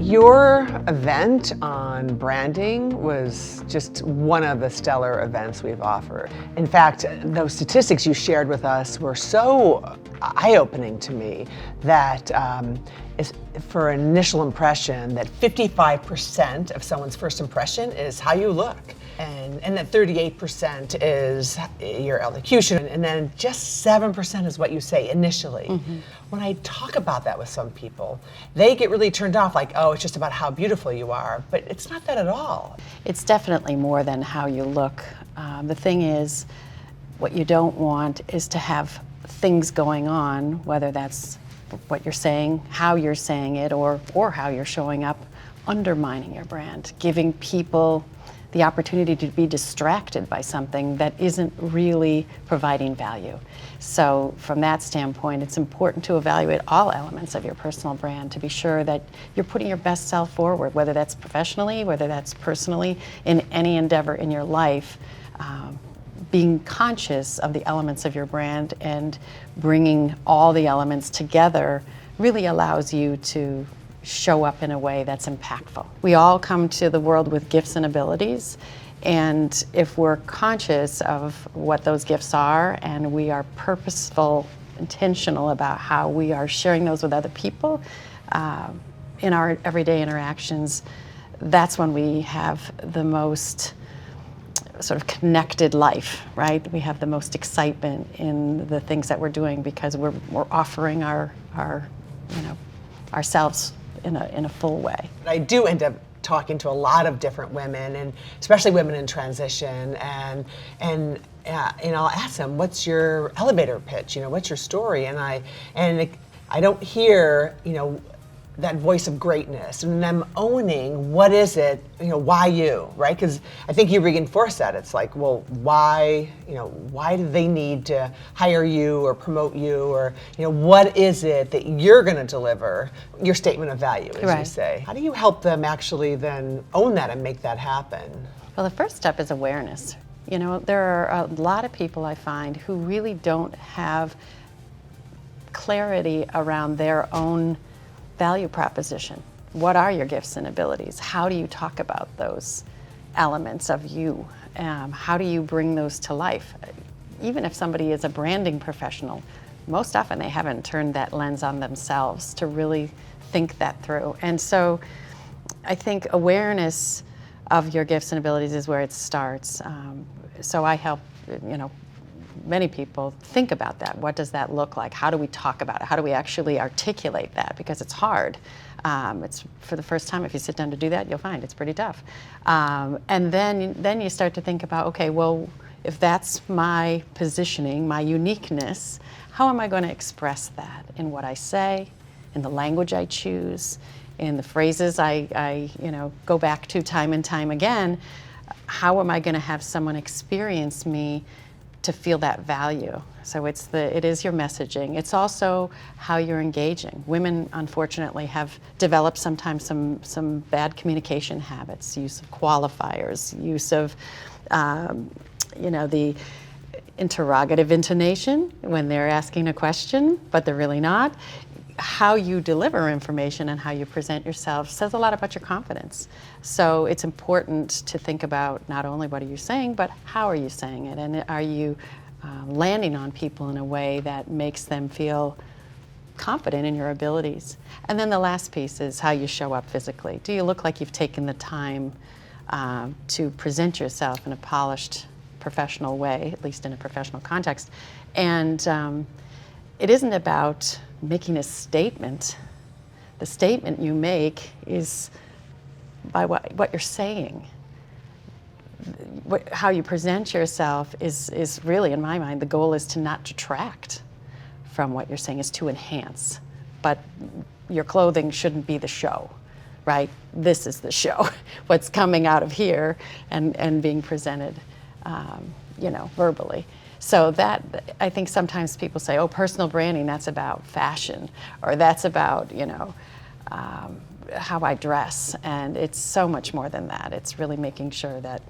Your event on branding was just one of the stellar events we've offered. In fact, those statistics you shared with us were so eye-opening to me that for an initial impression, that 55% of someone's first impression is how you look. And that 38% is your elocution, and then just 7% is what you say initially. Mm-hmm. When I talk about that with some people, they get really turned off, like, oh, it's just about how beautiful you are, but it's not that at all. It's definitely more than how you look. The thing is, what you don't want is to have things going on, whether that's what you're saying, how you're saying it, or how you're showing up, undermining your brand, giving people the opportunity to be distracted by something that isn't really providing value. So from that standpoint, it's important to evaluate all elements of your personal brand to be sure that you're putting your best self forward, whether that's professionally, whether that's personally, in any endeavor in your life. Being conscious of the elements of your brand and bringing all the elements together really allows you to show up in a way that's impactful. We all come to the world with gifts and abilities, and if we're conscious of what those gifts are and we are purposeful, intentional about how we are sharing those with other people in our everyday interactions, that's when we have the most sort of connected life, right? We have the most excitement in the things that we're doing because we're offering our ourselves in a full way. I do end up talking to a lot of different women, and especially women in transition, and I'll ask them, what's your elevator pitch? What's your story? And I don't hear, that voice of greatness and them owning what is it, why you, right? Because I think you reinforce that. It's like, well, why do they need to hire you or promote you, or, what is it that you're going to deliver, your statement of value, as right. you say. How do you help them actually then own that and make that happen? Well, the first step is awareness. There are a lot of people I find who really don't have clarity around their own value proposition. What are your gifts and abilities? How do you talk about those elements of you? How do you bring those to life? Even if somebody is a branding professional, most often they haven't turned that lens on themselves to really think that through. And so I think awareness of your gifts and abilities is where it starts. So I help, many people think about that. What does that look like? How do we talk about it? How do we actually articulate that? Because it's hard. It's for the first time, if you sit down to do that, you'll find it's pretty tough. And then you start to think about, okay, well, if that's my positioning, my uniqueness, how am I going to express that in what I say, in the language I choose, in the phrases I go back to time and time again? How am I going to have someone experience me to feel that value? So it is your messaging. It's also how you're engaging. Women, unfortunately, have developed sometimes some bad communication habits, use of qualifiers, use of the interrogative intonation when they're asking a question, but they're really not. How you deliver information and how you present yourself says a lot about your confidence. So it's important to think about not only what are you saying, but how are you saying it, and are you landing on people in a way that makes them feel confident in your abilities. And then the last piece is how you show up physically. Do you look like you've taken the time to present yourself in a polished, professional way, at least in a professional context? And it isn't about making a statement. The statement you make is by what you're saying. How you present yourself is really, in my mind, the goal is to not detract from what you're saying, is to enhance. But your clothing shouldn't be the show, right? This is the show, what's coming out of here and being presented, verbally. So that, I think sometimes people say, oh, personal branding, that's about fashion, or that's about, how I dress. And it's so much more than that. It's really making sure that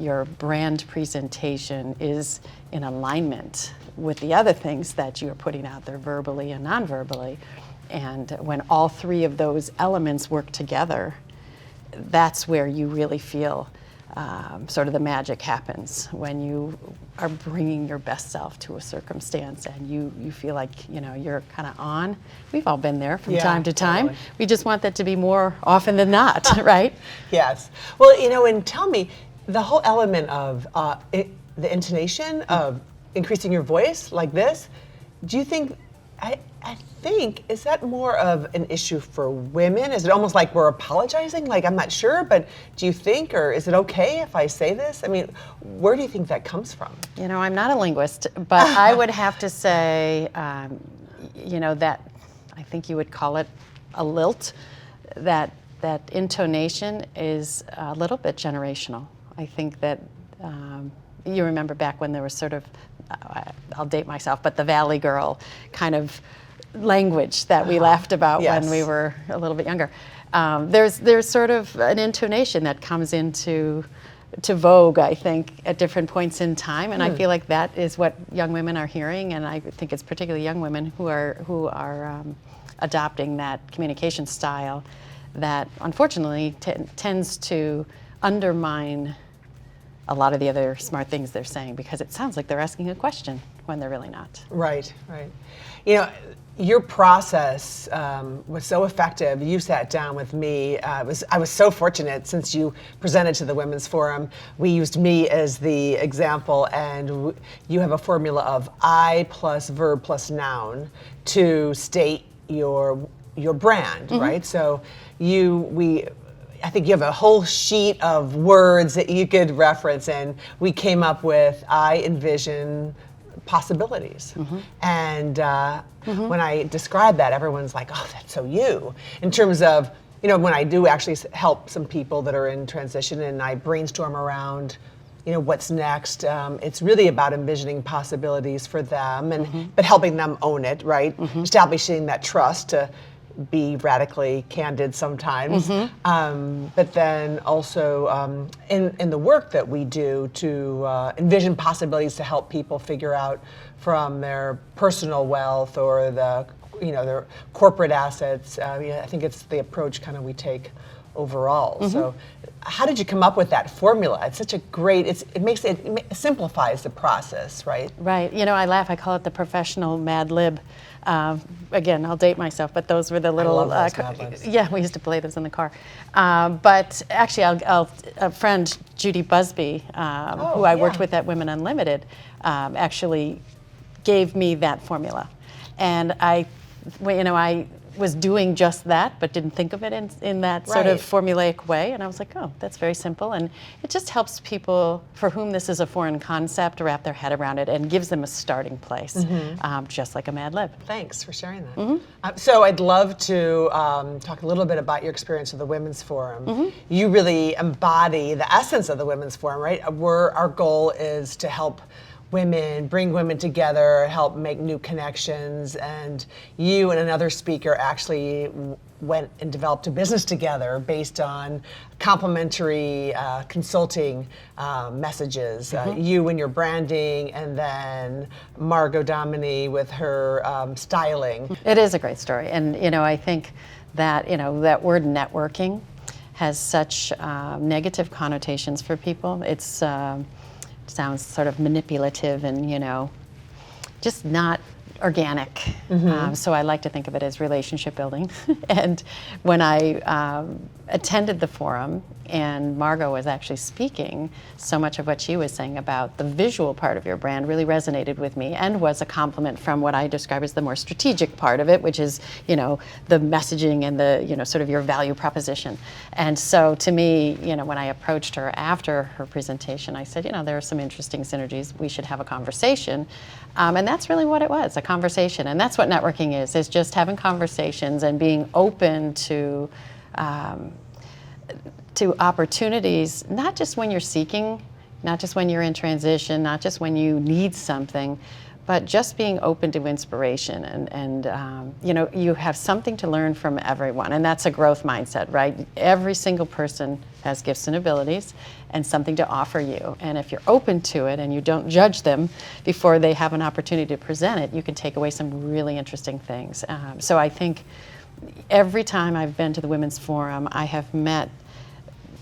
your brand presentation is in alignment with the other things that you're putting out there verbally and non-verbally, And when all three of those elements work together, that's where you really feel sort of the magic happens, when you are bringing your best self to a circumstance and you feel like, you're kind of on. We've all been there from time to time. Totally. We just want that to be more often than not, right? Yes. Well, and tell me, the whole element of the intonation of increasing your voice like this, do you think, I think, is that more of an issue for women? Is it almost like we're apologizing? Like, I'm not sure, but do you think, or is it okay if I say this? I mean, where do you think that comes from? I'm not a linguist, but I would have to say, that I think you would call it a lilt, that intonation is a little bit generational. I think that you remember back when there was sort of, I'll date myself, but the Valley Girl kind of language that we laughed about when we were a little bit younger. There's sort of an intonation that comes into vogue, I think, at different points in time, and I feel like that is what young women are hearing, and I think it's particularly young women who are adopting that communication style that unfortunately tends to undermine a lot of the other smart things they're saying, because it sounds like they're asking a question when they're really not. Right. Your process was so effective. You sat down with me. I was so fortunate, since you presented to the Women's Forum. We used me as the example, and you have a formula of I plus verb plus noun to state your brand, right? So I think you have a whole sheet of words that you could reference, and we came up with I envision possibilities. And when I describe that, everyone's like, oh, that's so you. In terms of, when I do actually help some people that are in transition and I brainstorm around, what's next, it's really about envisioning possibilities for them, but helping them own it, right? Establishing that trust to be radically candid sometimes, but then also in the work that we do to envision possibilities to help people figure out from their personal wealth or their corporate assets. I think it's the approach kind of we take overall. So how did you come up with that formula? It's such a great, it simplifies the process, right? Right. I laugh. I call it the professional Mad Lib. Again, I'll date myself, but those were the little. I love those Mad Libs. Yeah, we used to play those in the car. But actually, a friend, Judy Busby, who I worked with at Women Unlimited, actually gave me that formula, and I was doing just that, but didn't think of it in that sort of formulaic way. And I was like, oh, that's very simple. And it just helps people for whom this is a foreign concept wrap their head around it and gives them a starting place, just like a Mad Lib. Thanks for sharing that. So I'd love to talk a little bit about your experience with the Women's Forum. You really embody the essence of the Women's Forum, right? Our goal is to help bring women together, help make new connections, and you and another speaker actually went and developed a business together based on complementary consulting messages. You and your branding, and then Margot Domini with her styling. It is a great story, and I think that that word networking has such negative connotations for people. It's sounds sort of manipulative and just not organic. So I like to think of it as relationship building. And when I attended the forum and Margot was actually speaking, so much of what she was saying about the visual part of your brand really resonated with me and was a compliment from what I describe as the more strategic part of it, which is, the messaging and the, sort of your value proposition. And so to me, when I approached her after her presentation, I said, there are some interesting synergies. We should have a conversation. And that's really what it was, a conversation. And that's what networking is just having conversations and being open to opportunities, not just when you're seeking, not just when you're in transition, not just when you need something, but just being open to inspiration and you know, you have something to learn from everyone, and that's a growth mindset, right? Every single person has gifts and abilities and something to offer you, and if you're open to it and you don't judge them before they have an opportunity to present it, you can take away some really interesting things. So I think every time I've been to the Women's Forum, I have met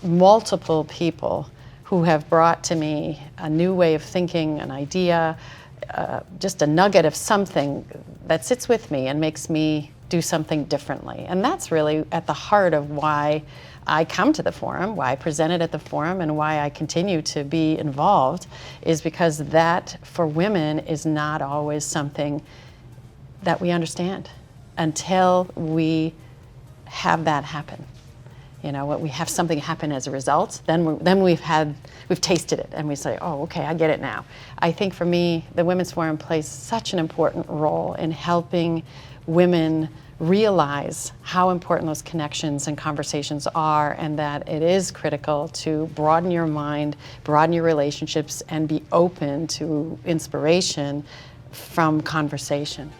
multiple people who have brought to me a new way of thinking, an idea, just a nugget of something that sits with me and makes me do something differently. And that's really at the heart of why I come to the forum, why I presented at the forum, and why I continue to be involved, is because that, for women, is not always something that we understand until we have that happen. You know, we have something happen as a result, then we've tasted it and we say, oh, okay, I get it now. I think for me, the Women's Forum plays such an important role in helping women realize how important those connections and conversations are, and that it is critical to broaden your mind, broaden your relationships, and be open to inspiration from conversation.